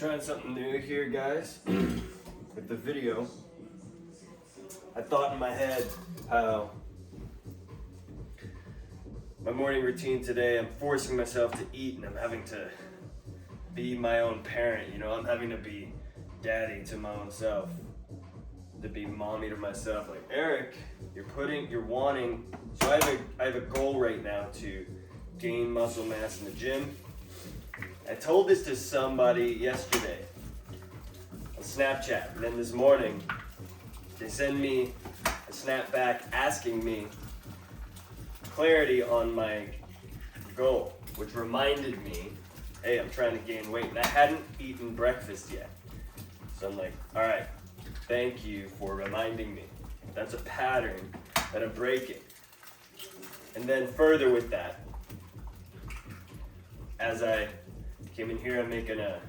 Trying something new here, guys. With the video, I thought in my head how my morning routine today, I'm forcing myself to eat and I'm having to be my own parent, you know, I'm having to be daddy to my own self, to be mommy to myself. Like, Eric, you're wanting, so I have a goal right now to gain muscle mass in the gym. I told this to somebody yesterday on Snapchat, and then this morning they send me a snap back asking me clarity on my goal, which reminded me, hey, I'm trying to gain weight, and I hadn't eaten breakfast yet. So I'm like, all right, thank you for reminding me. That's a pattern that I'm breaking. And then further with that, as I came in here, I'm making a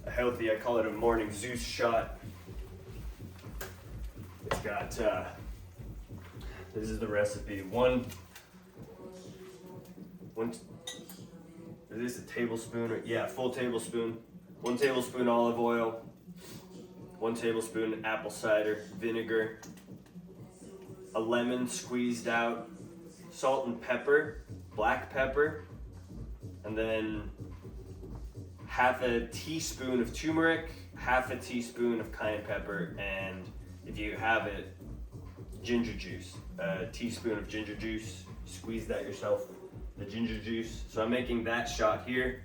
healthy, I call it a morning Zeus shot. It's got, this is the recipe. Is this a tablespoon? Full tablespoon. 1 tablespoon olive oil. 1 tablespoon apple cider vinegar. A lemon squeezed out. Salt and pepper, black pepper. And then half a teaspoon of turmeric, half a teaspoon of cayenne pepper, and if you have it, ginger juice. A teaspoon of ginger juice. Squeeze that yourself, the ginger juice. So I'm making that shot here,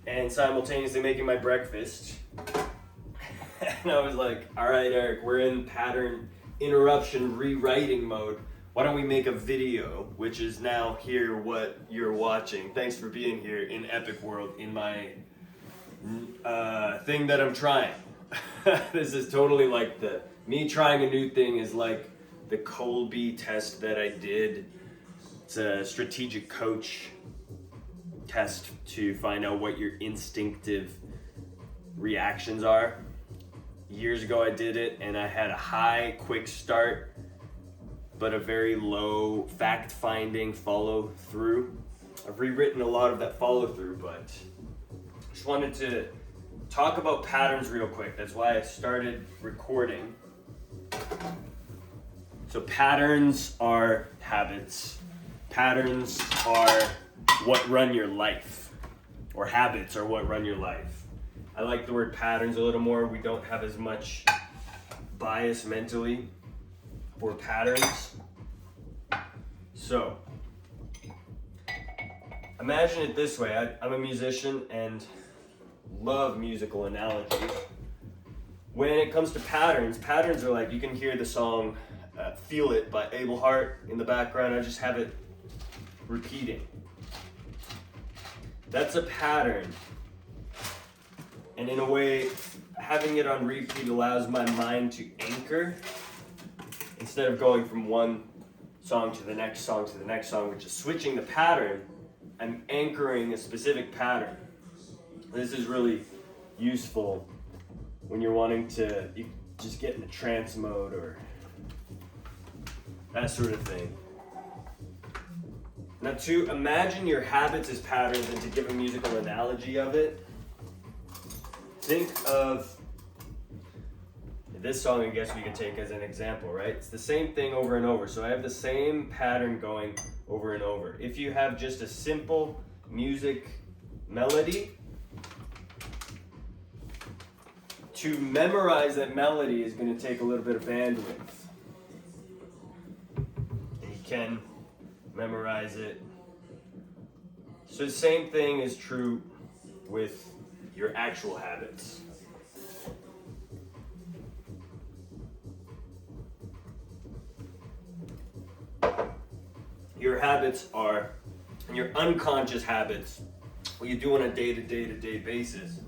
and simultaneously making my breakfast. And I was like, all right, Eric, we're in pattern interruption rewriting mode. Why don't we make a video, which is now here what you're watching. Thanks for being here in Epic World, in my thing that I'm trying. This is totally like me trying a new thing is like the Colby test that I did. It's a strategic coach test to find out what your instinctive reactions are. Years ago I did it and I had a high, quick start, but a very low fact-finding follow-through. I've rewritten a lot of that follow-through, but just wanted to talk about patterns real quick. That's why I started recording. So patterns are habits. Patterns are what run your life, or habits are what run your life. I like the word patterns a little more. We don't have as much bias mentally for patterns. So, imagine it this way. I'm a musician and love musical analogies. When it comes to patterns are like, you can hear the song Feel It by Abel Hart in the background. I just have it repeating. That's a pattern. And in a way, having it on repeat allows my mind to anchor instead of going from one song to the next song to the next song, which is switching the pattern. I'm anchoring a specific pattern. This is really useful when you're wanting to just get in a trance mode or that sort of thing. Now, to imagine your habits as patterns and to give a musical analogy of it, think of this song. I guess we could take as an example, right? It's the same thing over and over. So I have the same pattern going over and over. If you have just a simple music melody, to memorize that melody is going to take a little bit of bandwidth. And you can memorize it. So the same thing is true with your actual habits. Your habits are, and your unconscious habits, what you do on a day-to-day basis,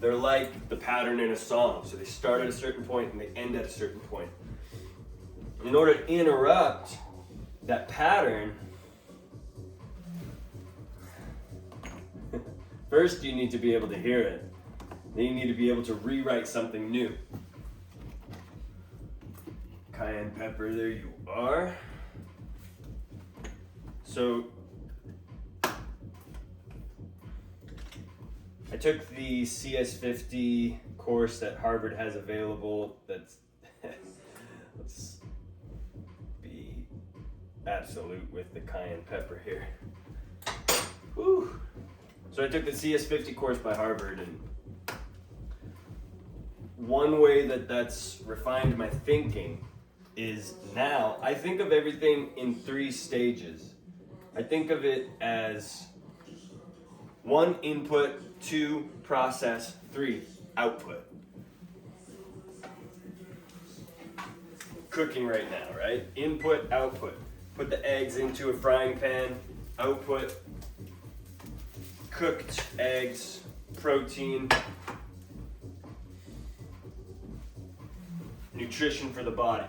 they're like the pattern in a song. So they start at a certain point and they end at a certain point. In order to interrupt that pattern, first you need to be able to hear it. Then you need to be able to rewrite something new. Cayenne pepper, there you are. So I took the CS50 course that Harvard has available. That's let's be absolute with the cayenne pepper here. Whew. So I took the CS50 course by Harvard, and one way that that's refined my thinking is now I think of everything in 3 stages. I think of it as 1 input, 2 process, 3 output. Cooking right now, right? Input, output. Put the eggs into a frying pan, output, cooked eggs, protein, nutrition for the body.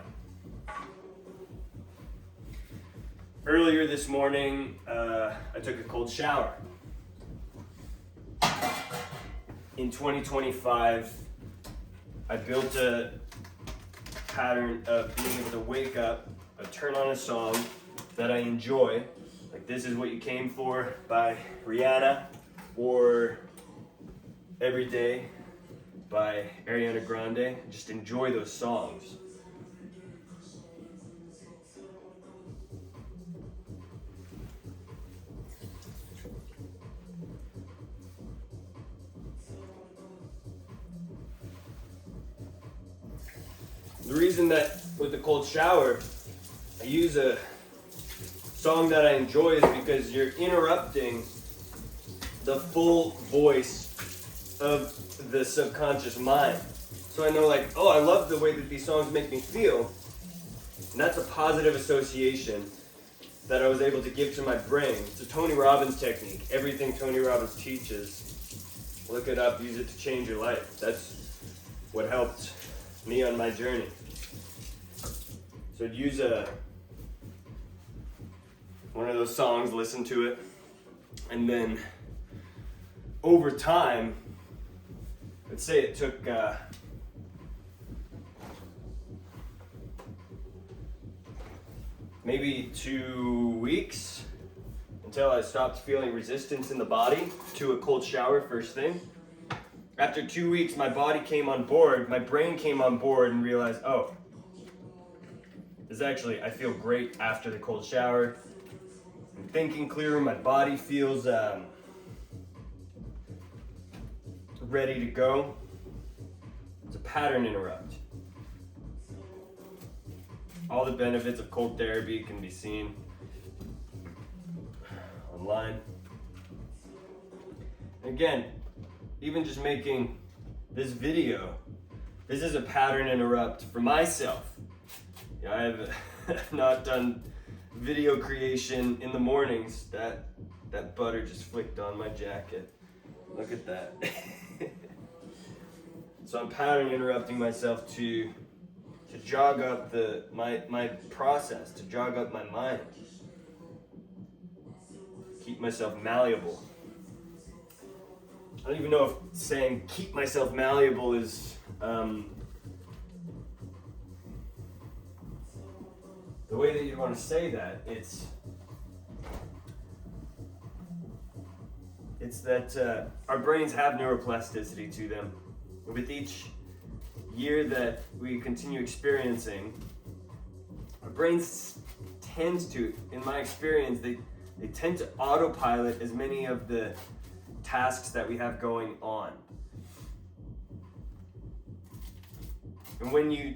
Earlier this morning, I took a cold shower. In 2025, I built a pattern of being able to wake up, turn on a song that I enjoy, like This Is What You Came For by Rihanna, or Every Day by Ariana Grande. Just enjoy those songs. The reason that with the cold shower, I use a song that I enjoy is because you're interrupting the full voice of the subconscious mind. So I know, like, oh, I love the way that these songs make me feel. And that's a positive association that I was able to give to my brain. It's a Tony Robbins technique. Everything Tony Robbins teaches, look it up, use it to change your life. That's what helped me on my journey. So I'd use one of those songs, listen to it, and then over time, let's say it took maybe 2 weeks until I stopped feeling resistance in the body to a cold shower first thing. After 2 weeks, my body came on board, my brain came on board and realized, oh, I feel great after the cold shower. I'm thinking clearer, my body feels ready to go. It's a pattern interrupt. All the benefits of cold therapy can be seen online. Again, even just making this video, this is a pattern interrupt for myself. I have not done video creation in the mornings. That butter just flicked on my jacket. Look at that. So I'm pattern interrupting myself to jog up my process, to jog up my mind, keep myself malleable. I don't even know if saying keep myself malleable is the way that you'd want to say that. It's that our brains have neuroplasticity to them. With each year that we continue experiencing, our brains tend to, in my experience, they tend to autopilot as many of the tasks that we have going on. And when you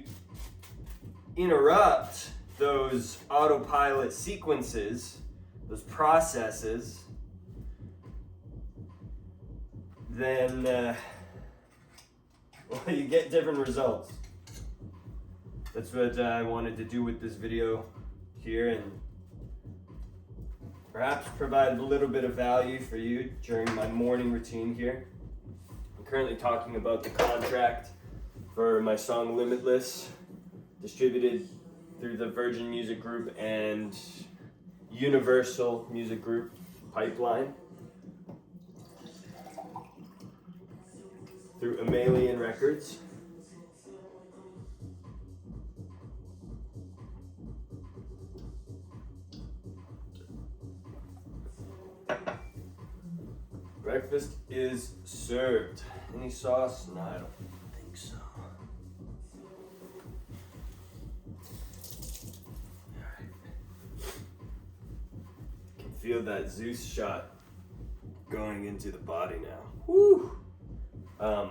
interrupt those autopilot sequences, those processes, then you get different results. That's what I wanted to do with this video here, and perhaps provide a little bit of value for you during my morning routine here. I'm currently talking about the contract for my song Limitless, distributed through the Virgin Music Group and Universal Music Group pipeline, through Amalian Records. Breakfast is served. Any sauce? No, I don't think so. Can feel that Zeus shot going into the body now. Woo! I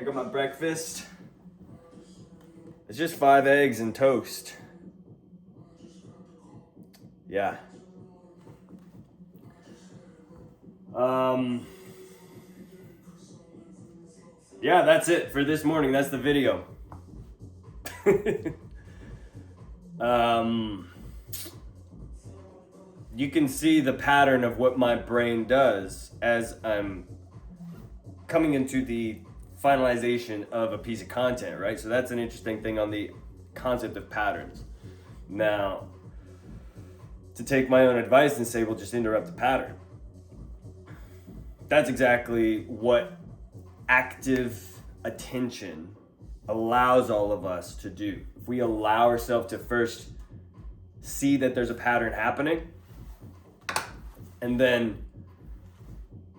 got my breakfast. It's just 5 eggs and toast. Yeah. Yeah, that's it for this morning. That's the video. You can see the pattern of what my brain does as I'm coming into the finalization of a piece of content, right? So that's an interesting thing on the concept of patterns. Now, to take my own advice and say, well, just interrupt the pattern. That's exactly what active attention allows all of us to do. If we allow ourselves to first see that there's a pattern happening, and then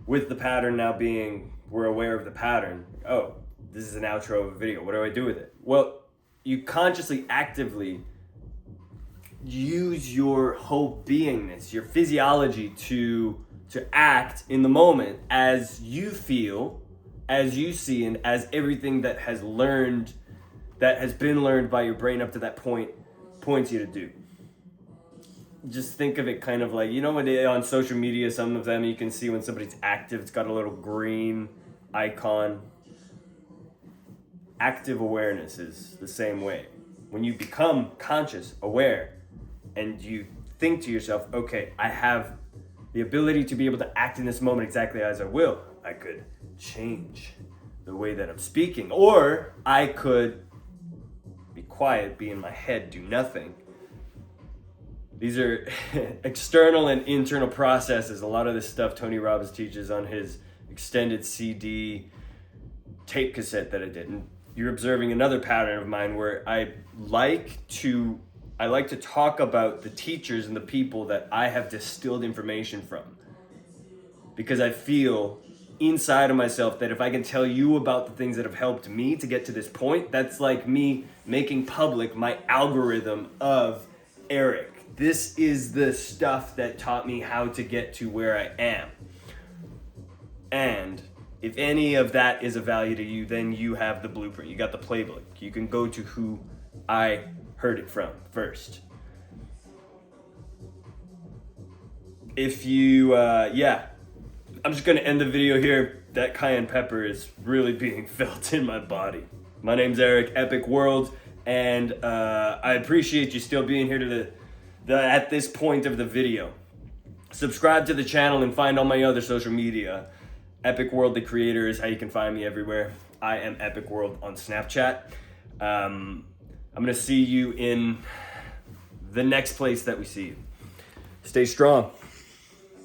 with the pattern now being, we're aware of the pattern, oh, this is an outro of a video, what do I do with it? Well, you consciously, actively use your whole beingness, your physiology to act in the moment as you feel, as you see, and as everything that has been learned by your brain up to that point points you to do. Just think of it kind of like, you know, when on social media, some of them you can see when somebody's active, it's got a little green icon. Active awareness is the same way. When you become conscious, aware, and you think to yourself, okay, I have the ability to be able to act in this moment exactly as I will. I could change the way that I'm speaking, or I could be quiet, be in my head, do nothing. These are external and internal processes. A lot of this stuff Tony Robbins teaches on his extended CD tape cassette that I did. And you're observing another pattern of mine where I like to talk about the teachers and the people that I have distilled information from. Because I feel inside of myself that if I can tell you about the things that have helped me to get to this point, that's like me making public my algorithm of Eric. This is the stuff that taught me how to get to where I am. And if any of that is of value to you, then you have the blueprint. You got the playbook. You can go to who I heard it from first. If you, I'm just gonna end the video here. That cayenne pepper is really being felt in my body. My name's Eric, Epic World, and I appreciate you still being here to at this point of the video. Subscribe to the channel and find all my other social media. Epic World, the creator, is how you can find me everywhere. I am Epic World on Snapchat. I'm gonna see you in the next place that we see you. Stay strong.